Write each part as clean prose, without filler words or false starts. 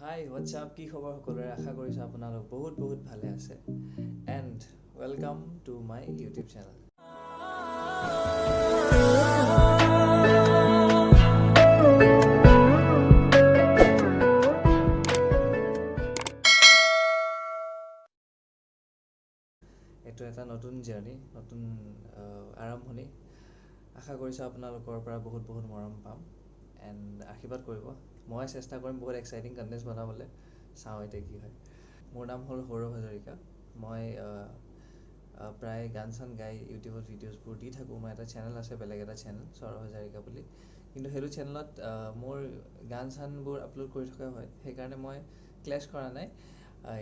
হাই WhatsApp কি খবৰ সকলোৰে আশা কৰিছোঁ আপোনালোক বহুত ভালে আছে and welcome to my YouTube channel. এইটো এটা নতুন জাৰ্ণি, নতুন আৰম্ভণি। আশা কৰিছোঁ আপোনালোকৰ পৰা বহুত মৰম পাম এণ্ড আশীৰ্বাদ কৰিব। মই চেষ্টা কৰিম বহুত এক্সাইটিং কণ্টেণ্টছ বনাবলৈ, চাওঁ এতিয়া কি হয়। মোৰ নাম হ'ল সৌৰভ হাজৰিকা। মই প্ৰায় গান চান গাই ইউটিউবত ভিডিঅ'ছবোৰ দি থাকোঁ। মই এটা চেনেল আছে, বেলেগ এটা চেনেল সৌৰভ হাজৰিকা বুলি, কিন্তু সেইটো চেনেলত মোৰ গান চানবোৰ আপলোড কৰি থকা হয়, সেইকাৰণে মই ক্লেছ কৰা নাই।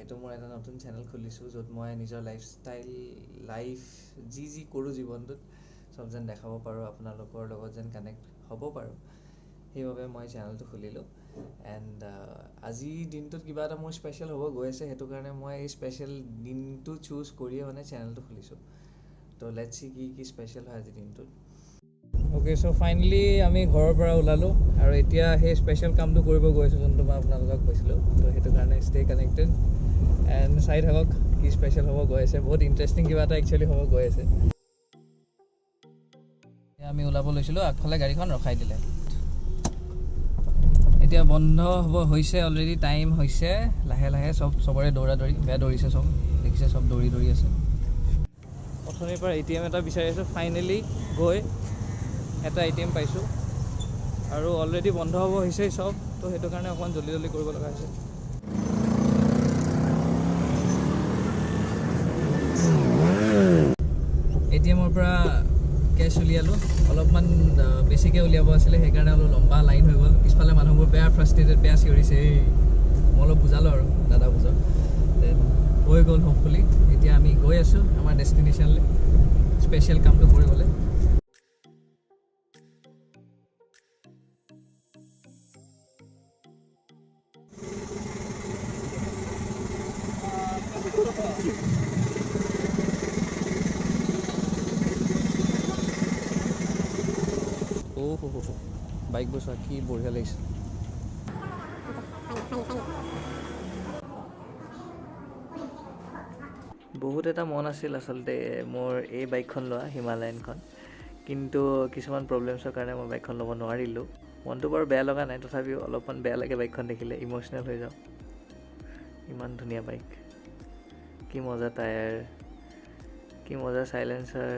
এইটো মোৰ এটা নতুন চেনেল খুলিছোঁ য'ত মই নিজৰ লাইফষ্টাইল যি কৰোঁ জীৱনটোত চব যেন দেখাব পাৰোঁ, আপোনালোকৰ লগত যেন কানেক্ট হ'ব পাৰোঁ, সেইবাবে মই চেনেলটো খুলিলোঁ। এণ্ড আজিৰ দিনটোত কিবা এটা মোৰ স্পেচিয়েল হ'ব গৈ আছে, সেইটো কাৰণে মই এই স্পেচিয়েল দিনটো চুজ কৰিয়ে মানে চেনেলটো খুলিছোঁ। তো লেটছ চি কি স্পেচিয়েল হয় আজিৰ দিনটোত। অ'কে, চ' ফাইনেলি আমি ঘৰৰ পৰা ওলালোঁ আৰু এতিয়া সেই স্পেচিয়েল কামটো কৰিব গৈছোঁ যোনটো মই আপোনালোকক কৈছিলোঁ। তো সেইটো কাৰণে ষ্টে কানেক্টেড এণ্ড চাই থাকক কি স্পেচিয়েল হ'ব গৈ আছে। বহুত ইণ্টাৰেষ্টিং কিবা এটা একচুৱেলি হ'ব গৈ আছে। আমি ওলাব লৈছিলোঁ, আগফালে গাড়ীখন ৰখাই দিলে। এতিয়া বন্ধ হ'ব হৈছে, অলৰেডি টাইম হৈছে। লাহে চবৰে দৌৰি বেয়া দৌৰিছে, চব দেখিছে, চব দৌৰি আছে। অথনিৰ পৰা ATM এটা বিচাৰি আছোঁ, ফাইনেলি গৈ এটা ATM পাইছোঁ আৰু অলৰেডি বন্ধ হ'ব হৈছেই চব। তো সেইটো কাৰণে অকণমান জল্দি কৰিব লগা হৈছে। ATMৰ পৰা কেছ উলিয়ালোঁ, অলপমান বেছিকৈ উলিয়াব আছিলে, সেইকাৰণে অলপ লম্বা লাইন হৈ গ'ল। পিছফালে মানুহবোৰ বেয়া ফ্ৰাষ্ট্ৰেটেড, বেয়া চিঞৰিছে। মই অলপ বুজালোঁ আৰু দাদা বুজাওঁ, দেন হৈ গ'ল হোপফুলি। এতিয়া আমি গৈ আছোঁ আমাৰ ডেষ্টিনেশ্যনলৈ স্পেচিয়েল কামটো কৰিবলৈ। বাইকবোৰ চোৱা কি বঢ়িয়া লাগিছে। বহুত এটা মন আছিল আচলতে মোৰ এই বাইকখন লোৱা, হিমালয়ানখন, কিন্তু কিছুমান প্ৰব্লেমছৰ কাৰণে মই বাইকখন ল'ব নোৱাৰিলোঁ। মনটো বাৰু বেয়া লগা নাই, তথাপিও অলপমান বেয়া লাগে বাইকখন দেখিলে, ইম'চনেল হৈ যাওঁ। ইমান ধুনীয়া বাইক, কি মজা টায়াৰ, কি মজা চাইলেঞ্চাৰ,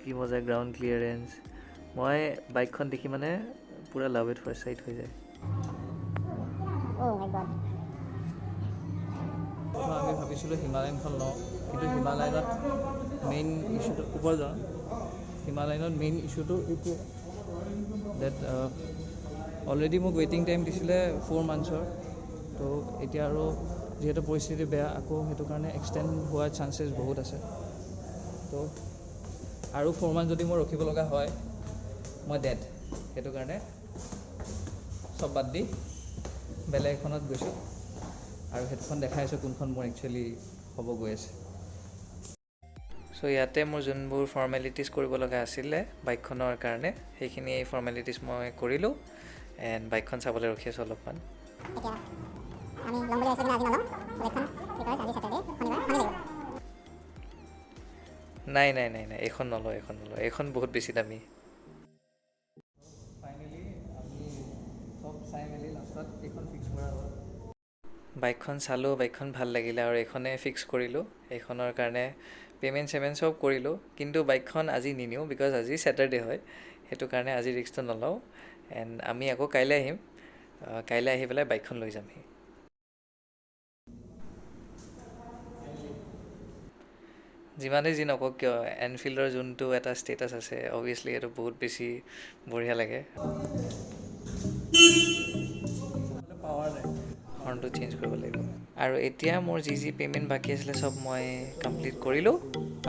কি মজা গ্ৰাউণ্ড ক্লিয়াৰেঞ্চ। মই বাইকখন দেখি মানে পূৰা লাভ এট ফাৰ্ষ্ট চাইট হৈ যায়। আমি ভাবিছিলোঁ হিমালয়ানখন লওঁ, কিন্তু হিমালয়ানত মেইন ইছ্যুটো ওপৰ যাওঁ। হিমালয়ানত মেইন ইছ্যুটো এইটো ডেট অলৰেডি মোক ৱেইটিং টাইম দিছিলে 4 মান্থছৰ। তো এতিয়া আৰু যিহেতু পৰিস্থিতি বেয়া, আকৌ সেইটো কাৰণে এক্সটেণ্ড হোৱাৰ চান্সেছ বহুত আছে। তো আৰু 4 মান্থ যদি মই ৰখিব লগা হয়, মই ডেড। সেইটো কাৰণে চব বাদ দি বেলেগ এখনত গৈছোঁ আৰু হেডফোন দেখাইছোঁ কোনখন মোৰ একচুৱেলি হ'ব গৈ আছে। চ' ইয়াতে মোৰ যোনবোৰ ফৰ্মেলিটিছ কৰিব লগা আছিলে বাইকখনৰ কাৰণে, সেইখিনি ফৰ্মেলিটিছ মই কৰিলোঁ এণ্ড বাইকখন চাবলৈ ৰখি আছোঁ অলপমান। নাই এইখন নলওঁ, এইখন বহুত বেছি দামী। ফাইনেলি আমি চব চাই মেলি লাষ্টত এইখন ফিক্স কৰা হ'ল। বাইকখন চালোঁ, বাইকখন ভাল লাগিলে আৰু এইখনে ফিক্স কৰিলোঁ। এইখনৰ কাৰণে পে'মেণ্ট চব কৰিলোঁ, কিন্তু বাইকখন আজি নিনিওঁ বিকজ আজি ছেটাৰডে হয়। সেইটো কাৰণে আজি ৰিস্কটো নলওঁ এণ্ড আমি আকৌ কাইলৈ আহিম। কাইলৈ আহি পেলাই বাইকখন লৈ যামহি। যিমানেই যি নকওক কিয়, এনফিল্ডৰ যোনটো এটা ষ্টেটাছ আছে, অভিয়াছলি এইটো বহুত বেছি বঢ়িয়া লাগে। হৰ্ণটো চেঞ্জ কৰিব লাগিব। আৰু এতিয়া মোৰ যি পে'মেণ্ট বাকী আছিলে চব মই কমপ্লিট কৰিলোঁ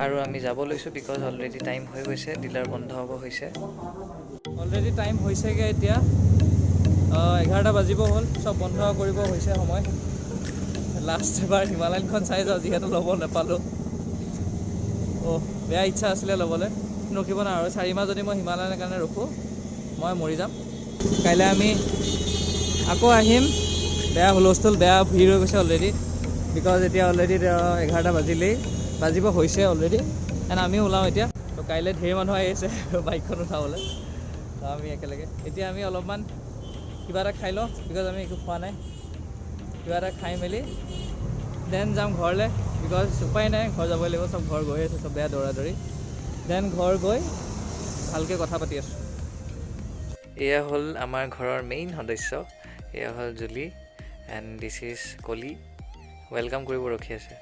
আৰু আমি যাব লৈছোঁ বিকজ অলৰেডি টাইম হৈ গৈছে, ডিলাৰ বন্ধ হ'ব হৈছে। অলৰেডি টাইম হৈছেগৈ, এতিয়া 11টা বাজিব হ'ল, চব বন্ধ কৰিব হৈছে সময়। লাষ্ট এবাৰ হিমালয়ানখন চাই যাওঁ, যিহেতু ল'ব নাপালোঁ। বেয়া ইচ্ছা আছিলে ল'বলৈ, ৰখিব নাই আৰু 4 মাহ যদি মই হিমালয়ানৰ কাৰণে ৰখোঁ, মই মৰি যাম। কাইলৈ আমি আকৌ আহিম বেয়া হুলস্থুল বেয়া ভিৰ হৈ গৈছে অলৰেডি বিকজ এতিয়া অলৰেডি 11টা বাজিব হৈছে অলৰেডি এণ্ড আমিও ওলাওঁ এতিয়া তো কাইলৈ ঢেৰ মানুহ আহি আছে বাইকখন উঠাবলৈ তো আমি একেলগে এতিয়া আমি অলপমান কিবা এটা খাই লওঁ বিকজ আমি একো খোৱা নাই কিবা এটা খাই মেলি দেন যাম ঘৰলৈ বিকজ উপায় নাই ঘৰ যাবই লাগিব চব ঘৰ গৈ আছে চব বেয়া দৌৰা দেন ঘৰ গৈ ভালকৈ কথা পাতি আছোঁ এয়া হ'ল আমাৰ ঘৰৰ মেইন সদস্য এয়া হ'ল জুলি এণ্ড দিছ ইজ কলি ৱেলকাম কৰিব ৰখি আছে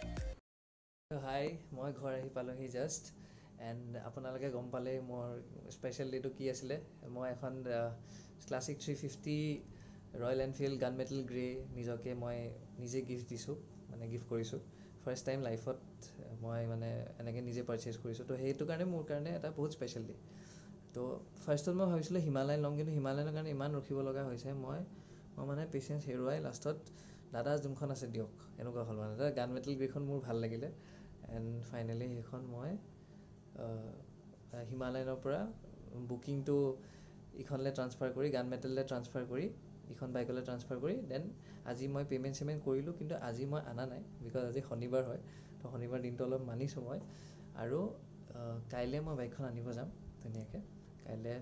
হাই মই ঘৰ আহি পালোঁহি জাষ্ট এণ্ড আপোনালোকে গম পালে মোৰ স্পেচিয়েল ডেটো কি আছিলে মই এখন ক্লাছিক 350 ৰয়েল এনফিল্ড গান মেটেল গ্ৰে নিজকে মই নিজে গিফ্ট দিছোঁ মানে গিফ্ট কৰিছোঁ ফাৰ্ষ্ট টাইম লাইফত মই মানে এনেকৈ নিজে পাৰচেজ কৰিছোঁ তো সেইটো কাৰণে মোৰ কাৰণে এটা বহুত স্পেচিয়েল ডে তো ফাৰ্ষ্টত মই ভাবিছিলোঁ হিমালয়ান ল'ম কিন্তু হিমালয়ানৰ কাৰণে ইমান ৰখিব লগা হৈছে মই মানে পেচেঞ্চ হেৰুৱাই লাষ্টত দাদা যোনখন আছে দিয়ক এনেকুৱা হ'ল মানে দাদা গান মেটেল গ্ৰেখন মোৰ ভাল লাগিলে এণ্ড ফাইনেলি সেইখন মই হিমালয়ানৰ পৰা বুকিংটো ইখনলৈ ট্ৰান্সফাৰ কৰি গান মেটেললৈ ট্ৰান্সফাৰ কৰি ইখন বাইকলৈ ট্ৰান্সফাৰ কৰি দেন আজি মই পে'মেণ্ট কৰিলোঁ কিন্তু আজি মই অনা নাই বিকজ আজি শনিবাৰ হয় তো শনিবাৰ দিনটো অলপ মানিছোঁ মই আৰু কাইলৈ মই বাইকখন আনিব যাম ধুনীয়াকৈ কাইলৈ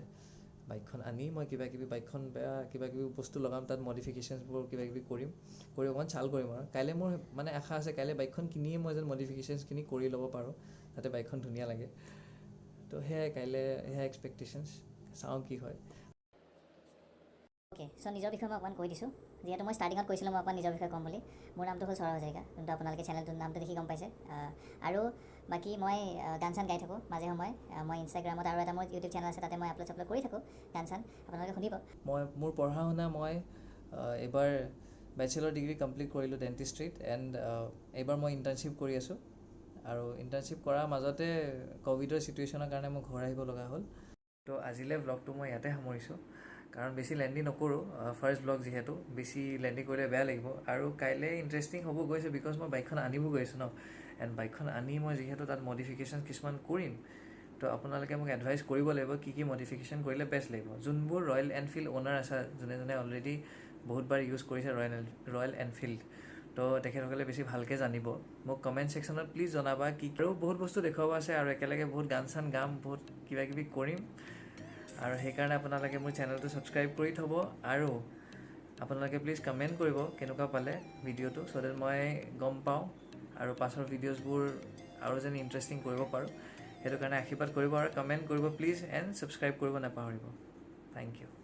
বাইকখন আনি মই বাইকখন বেয়া কিবাকিবি বস্তু লগাম তাত মডিফিকেশ্যনছবোৰ কিবাকিবি কৰি অকণমান চাল কৰিম আৰু কাইলৈ মোৰ মানে আশা আছে কাইলৈ বাইকখন কিনিয়ে মই যেন মডিফিকেশ্যনছখিনি কৰি ল'ব পাৰোঁ যাতে বাইকখন ধুনীয়া লাগে তো সেয়াই কাইলৈ সেয়া এক্সপেক্টেশ্যনছ চাওঁ কি হয় অ'কে চ' নিজৰ বিষয়ে মই অকণমান কৈ দিছোঁ যিহেতু মই ষ্টাৰ্টিঙত কৈছিলোঁ মই অকণমান নিজৰ বিষয়ে ক'ম বুলি মোৰ নামটো হ'ল সৌৰভ হাজৰিকা যোনটো আপোনালোকে চেনেলটোৰ নামটো দেখি গম পাইছে আৰু বাকী মই গান চান গাই থাকোঁ মাজে সময়ে মই ইনষ্টাগ্ৰামত আৰু এটা মোৰ ইউটিউব চেনেল আছে তাতে মই আপলোড কৰি থাকোঁ গান চান আপোনালোকে শুনিব মোৰ পঢ়া শুনা মই এইবাৰ বেচেলৰ ডিগ্ৰী কমপ্লিট কৰিলোঁ ডেণ্টিষ্ট্ৰীত এণ্ড এইবাৰ মই ইণ্টাৰ্ণশ্বিপ কৰি আছোঁ আৰু ইণ্টাৰ্ণশ্বিপ কৰাৰ মাজতে ক'ভিডৰ ছিটুৱেশ্যনৰ কাৰণে মোৰ ঘৰ আহিব লগা হ'ল তো আজিলৈ ব্লগটো মই ইয়াতে সামৰিছোঁ কাৰণ বেছি লেণ্ডি নকৰোঁ ফাৰ্ষ্ট ব্লগ যিহেতু বেছি লেণ্ডি কৰিলে বেয়া লাগিব আৰু কাইলৈ ইণ্টাৰেষ্টিং হ'ব গৈছে বিকজ মই বাইকখন আনিব গৈ আছোঁ ন এণ্ড বাইকখন আনি মই যিহেতু তাত মডিফিকেশ্যন কিছুমান কৰিম তো আপোনালোকে মোক এডভাইচ কৰিব লাগিব কি মডিফিকেশ্যন কৰিলে বেষ্ট লাগিব যোনবোৰ ৰয়েল এনফিল্ড অ'নাৰ আছে যোনে অলৰেডি বহুতবাৰ ইউজ কৰিছে ৰয়েল এনফিল্ড তো তেখেতসকলে বেছি ভালকৈ জানিব মোক কমেণ্ট ছেকশ্যনত প্লিজ জনাবা কি আৰু বহুত বস্তু দেখুৱাব আছে আৰু একেলগে বহুত গান চান গাম বহুত কিবাকিবি কৰিম আৰু সেইকাৰণে আপোনালোকে মোৰ চেনেলটো ছাবস্ক্ৰাইব কৰি থ'ব আৰু আপোনালোকে প্লিজ কমেণ্ট কৰিব কেনেকুৱা পালে ভিডিঅ'টো চ' ডেট মই গম পাওঁ আৰু পাছৰ ভিডিঅ'ছবোৰ আৰু যেন ইণ্টাৰেষ্টিং কৰিব পাৰোঁ সেইটো কাৰণে আশীৰ্বাদ কৰিব আৰু কমেণ্ট কৰিব প্লিজ এণ্ড ছাবস্ক্ৰাইব কৰিব নাপাহৰিব থেংক ইউ